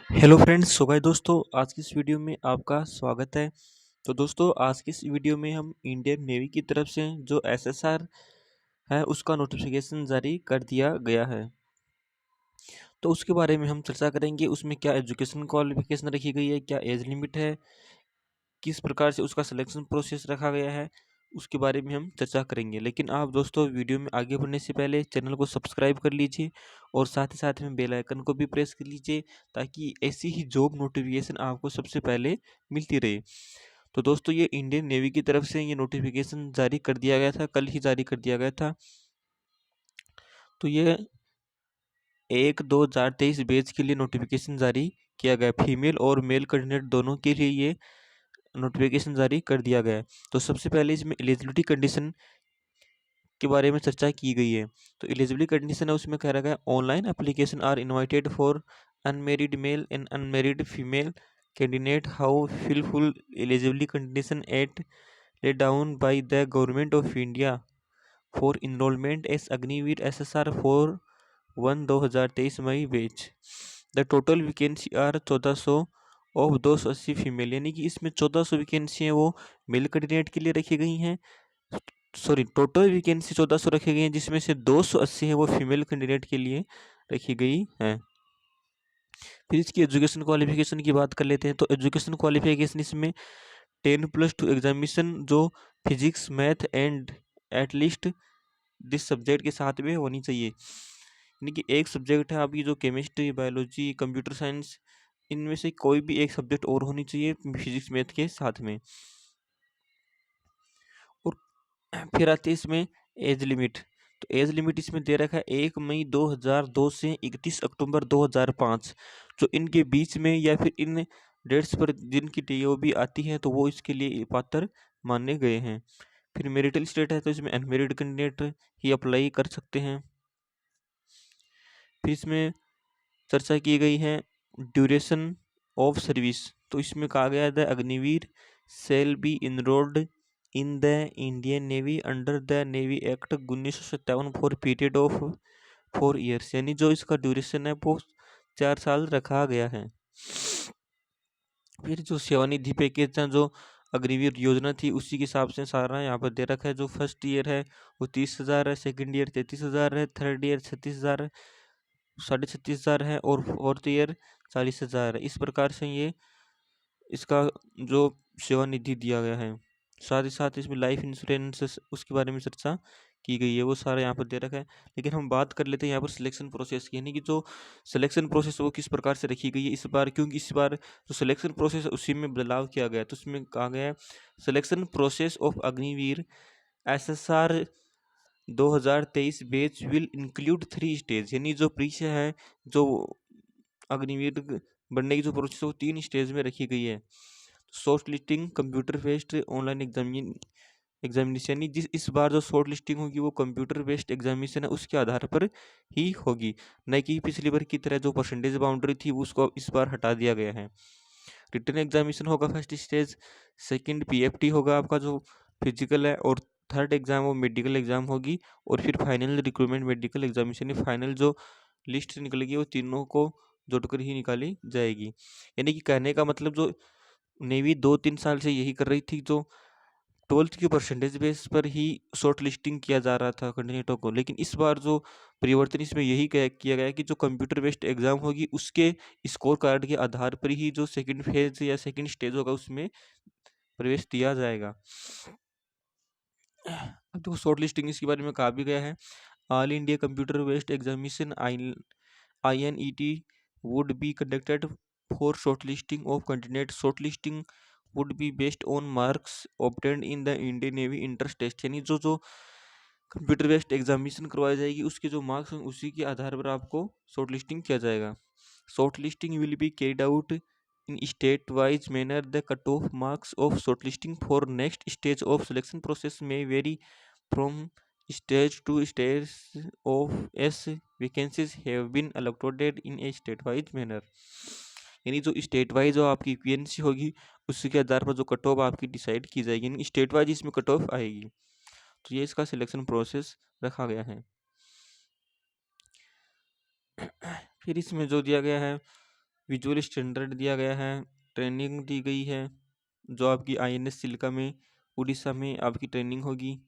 Hello friends, सो भाई दोस्तों, आज की इस वीडियो में आपका स्वागत है। तो दोस्तों, आज की इस वीडियो में हम इंडियन नेवी की तरफ से जो एसएसआर है उसका नोटिफिकेशन जारी कर दिया गया है। तो उसके बारे में हम चर्चा करेंगे। उसमें क्या एजुकेशन क्वालिफिकेशन रखी गई है, क्या एज लिमिट है, किस प्रकार से उसका सिलेक्शन प्रोसेस रखा गया है, उसके बारे में हम चर्चा करेंगे। लेकिन आप दोस्तों, वीडियो में आगे बढ़ने से पहले चैनल को सब्सक्राइब कर लीजिए और साथ ही साथ में बेल आइकन को भी प्रेस कर लीजिए, ताकि ऐसी ही जॉब नोटिफिकेशन आपको सबसे पहले मिलती रहे। तो दोस्तों, ये इंडियन नेवी की तरफ से ये नोटिफिकेशन जारी कर दिया गया था, कल ही जारी कर दिया गया था। तो ये 1/2/2023 बैच के लिए नोटिफिकेशन जारी किया गया। फीमेल और मेल कैंडिडेट दोनों के लिए ये नोटिफिकेशन जारी कर दिया गया है। तो सबसे पहले इसमें एलिजिबिलिटी कंडीशन के बारे में चर्चा की गई है। तो एलिजिबिलिटी कंडीशन है, उसमें कह रखा है online application are invited for unmarried male and unmarried female candidate how fill eligibility condition at laid down by the Government of India for enrollment as Agniveer SSR for 1/2023 May batch. The total vacancy are 1400 of 280 female, यानी कि इसमें 1400 vacancy हैं वो male candidate के लिए रखी गई हैं। सॉरी, टोटल वैकेंसी 1400 रखी गई हैं, जिसमें से 280 है वो फीमेल कैंडिडेट के लिए रखी गई हैं। फिर इसकी एजुकेशन क्वालिफिकेशन की बात कर लेते हैं। तो एजुकेशन क्वालिफिकेशन इसमें 10+2 एग्जामिनेशन जो physics math and at least this subject के साथ में होनी चाहिए। यानी कि एक सब्जेक्ट है आपकी जो केमिस्ट्री, बायोलॉजी, कंप्यूटर साइंस, इनमें से कोई भी एक सब्जेक्ट और होनी चाहिए फिजिक्स मैथ के साथ में। और फिर आती है इसमें एज लिमिट। तो एज लिमिट इसमें दे रखा है 1 मई 2002 से 31 अक्टूबर 2005। जो इनके बीच में या फिर इन डेट्स पर जिनकी टीओबी आती है, तो वो इसके लिए पात्र माने गए हैं। फिर मैरिटल स्टेट है, तो इसमें अनमेरिड कैंडिडेट ही अप्लाई कर सकते हैं। फिर इसमें चर्चा की गई है ड्यूरेशन ऑफ सर्विस। तो इसमें कहा गया है the Agniveer shall be enrolled in the Indian Navy under the Navy Act 1957 for period of 4 years, यानी जो इसका ड्यूरेशन है वो 4 साल रखा गया है। फिर जो सेवानिधि पैकेज था, जो अग्निवीर योजना थी, उसी के हिसाब से सारा यहाँ पर दे रखा है। जो फर्स्ट ईयर है वो 30,000 है, सेकेंड ईयर 33,000 है, थर्ड ईयर 36,000 है, 36,500 है, और फोर्थ ईयर 40,000 है। इस प्रकार से ये इसका जो सेवानिधि दिया गया है। साथ ही साथ इसमें लाइफ इंश्योरेंस उसके बारे में चर्चा की गई है, वो सारा यहाँ पर दे रखा है। लेकिन हम बात कर लेते हैं यहाँ पर सिलेक्शन प्रोसेस की, यानी कि जो सिलेक्शन प्रोसेस वो किस प्रकार से रखी गई है इस बार, क्योंकि इस बार जो सिलेक्शन प्रोसेस है उसी में बदलाव किया गया है। तो उसमें कहा गया है selection process of Agniveer SSR 2023 batch will include 3 stage, यानी जो परीक्षा है, जो अग्निवीर बनने की जो प्रोसेस है वो 3 स्टेज में रखी गई है। Short listing, computer based online examination, यानी जिस इस बार जो शॉर्ट लिस्टिंग होगी वो कंप्यूटर बेस्ड एग्जामिनेशन है उसके आधार पर ही होगी, न कि पिछली बार की तरह जो परसेंटेज बाउंड्री थी उसको इस बार हटा दिया गया है। रिटन एग्जामिनेशन होगा फर्स्ट स्टेज, सेकंड पीएफटी होगा आपका जो फिजिकल है, और थर्ड एग्जाम वो मेडिकल एग्जाम होगी, और फिर final recruitment medical examination, final जो लिस्ट निकलेगी वो तीनों को जोड़कर ही निकाली जाएगी। यानी कि कहने का मतलब, जो नेवी 2-3 साल से यही कर रही थी, जो 12th की परसेंटेज बेस पर ही शॉर्ट लिस्टिंग किया जा रहा था कैंडिडेटों को, लेकिन इस बार जो परिवर्तन इसमें यही किया गया है कि जो कंप्यूटर बेस्ड एग्जाम होगी उसके स्कोर कार्ड के आधार पर ही जो सेकंड फेज या सेकंड स्टेज होगा उसमें प्रवेश दिया जाएगा। अब देखो, शॉर्ट लिस्टिंग इसके बारे में कहा भी गया है। All India computer based examination INET would be conducted for shortlisting of candidates. Shortlisting would be based on marks obtained in the Indian Navy entrance test, यानी जो जो कंप्यूटर बेस्ड एग्जामिनेशन करवाई जाएगी उसके जो मार्क्स हैं उसी के आधार पर आपको शॉर्ट लिस्टिंग किया जाएगा। Shortlisting will be carried out in state wise manner. The cut off marks of shortlisting for next stage of selection process may vary from stage to stage of as vacancies have been allotted in a state wise manner, यानी जो state wise जो आपकी vacancy होगी उसके आधार पर जो cut off आपकी decide की जाएगी, यानी स्टेट वाइज इसमें कट ऑफ आएगी। तो ये इसका सिलेक्शन प्रोसेस रखा गया है। फिर इसमें जो दिया गया है विजुअल स्टैंडर्ड दिया गया है, ट्रेनिंग दी गई है, जो आपकी INS चिल्का में उड़ीसा में आपकी ट्रेनिंग होगी।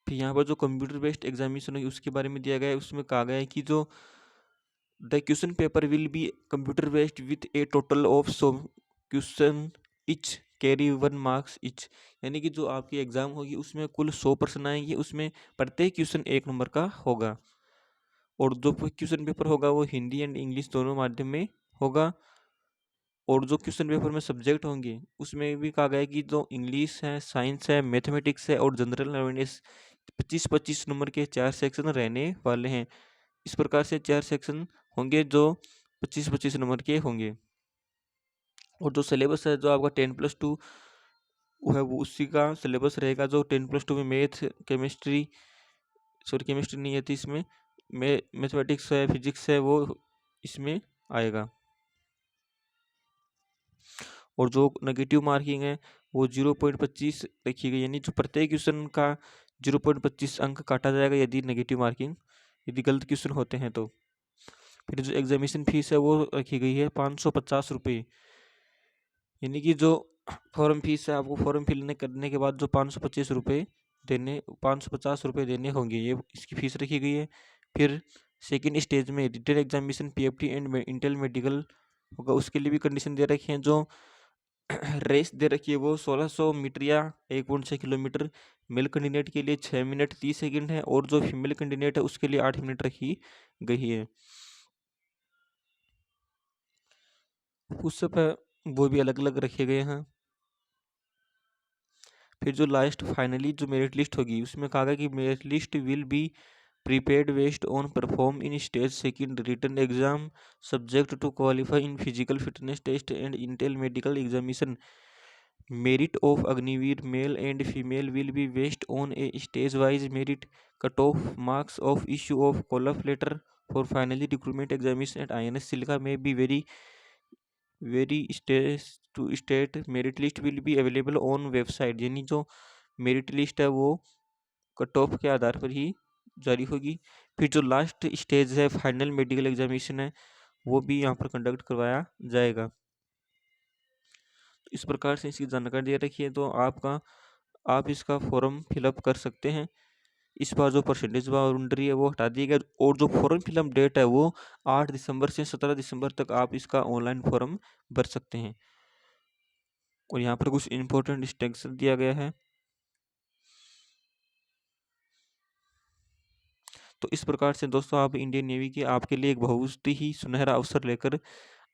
फिर यहाँ पर जो कंप्यूटर बेस्ड एग्जामिनेशन होगी उसके बारे में दिया गया है। उसमें कहा गया है कि जो the question paper will be computer based with A total of 100 question etch carry 1 marks etch. यानी कि जो आपकी एग्जाम होगी उसमें कुल 100 प्रश्न आएंगे, उसमें प्रत्येक क्वेश्चन 1 नंबर का होगा। और जो क्वेश्चन पेपर होगा वो हिंदी एंड इंग्लिश दोनों माध्यम में होगा। और जो क्वेश्चन पेपर में सब्जेक्ट होंगे उसमें भी कहा गया है कि जो इंग्लिश है, साइंस है, मैथमेटिक्स है और जनरल अवेयरनेस 25-25 नंबर के 4 सेक्शन रहने वाले हैं। इस प्रकार से 4 सेक्शन होंगे जो 25-25 नंबर के होंगे। और जो सिलेबस है जो आपका 10+2 है वो उसी का सिलेबस रहेगा। जो 10+2 में मैथ, केमिस्ट्री, सॉरी केमिस्ट्री नहीं आती इसमें, मैथमेटिक्स है, फिजिक्स है, वो इसमें आएगा। और जो नेगेटिव मार्किंग है वो 0.25 रखी गई, यानी जो प्रत्येक क्वेश्चन का 0.25 अंक काटा जाएगा यदि नेगेटिव मार्किंग, यदि गलत क्वेश्चन होते हैं तो। फिर जो एग्जामिनेशन फीस है वो रखी गई है 550 रुपये। यानी कि जो फॉर्म फीस है आपको फॉर्म फिल करने के बाद जो 550 रुपये देने होंगे, ये इसकी फीस रखी गई है। फिर सेकेंड स्टेज में written examination PFT and initial medical होगा, उसके लिए भी कंडीशन दे रखी है। जो रेस दे रखी है वो 1600 मीटर या 1.6 किलोमीटर मेल कैंडिडेट के लिए 6 मिनट 30 सेकंड है, और जो फीमेल कैंडिडेट है उसके लिए 8 मिनट रखी गई है। उस सब वो भी अलग अलग रखे गए हैं। फिर जो लास्ट फाइनली जो मेरिट लिस्ट होगी उसमें कहा गया कि merit list will be prepared based on perform in stage second written exam subject to qualify in physical fitness test and initial medical examination. Merit of Agniveer male and female will be based on a stage-wise merit cut-off marks of issue of call-up letter for finally recruitment examination at INS Silka may be very stage to state merit list will be available on website। यानी जो merit list है वो cut off के आधार पर ही जारी होगी। फिर जो लास्ट स्टेज है फाइनल मेडिकल एग्जामिनेशन है वो भी यहाँ पर कंडक्ट करवाया जाएगा। इस प्रकार से इसकी जानकारी दे रखी है, तो आप इसका फॉर्म फिलअप कर सकते हैं। इस बार जो परसेंटेज बाउंड्री है वो हटा दी गई, और जो फॉर्म फिलअप डेट है वो 8 दिसंबर से 17 दिसंबर तक आप इसका ऑनलाइन फॉर्म भर सकते हैं। और यहाँ पर कुछ इम्पोर्टेंट इंस्ट्रक्शन दिया गया है। तो इस प्रकार से दोस्तों आप इंडियन नेवी के आपके लिए एक बहुत ही सुनहरा अवसर लेकर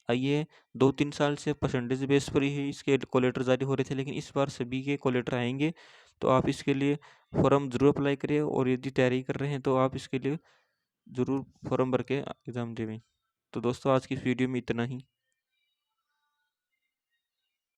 आइए। 2-3 साल से परसेंटेज बेस पर ही इसके कॉल लेटर जारी हो रहे थे, लेकिन इस बार सभी के कॉल लेटर आएंगे। तो आप इसके लिए फॉर्म ज़रूर अप्लाई करें, और यदि तैयारी कर रहे हैं तो आप इसके लिए ज़रूर फॉर्म भर के एग्ज़ाम देवें। तो दोस्तों आज की इस वीडियो में इतना ही।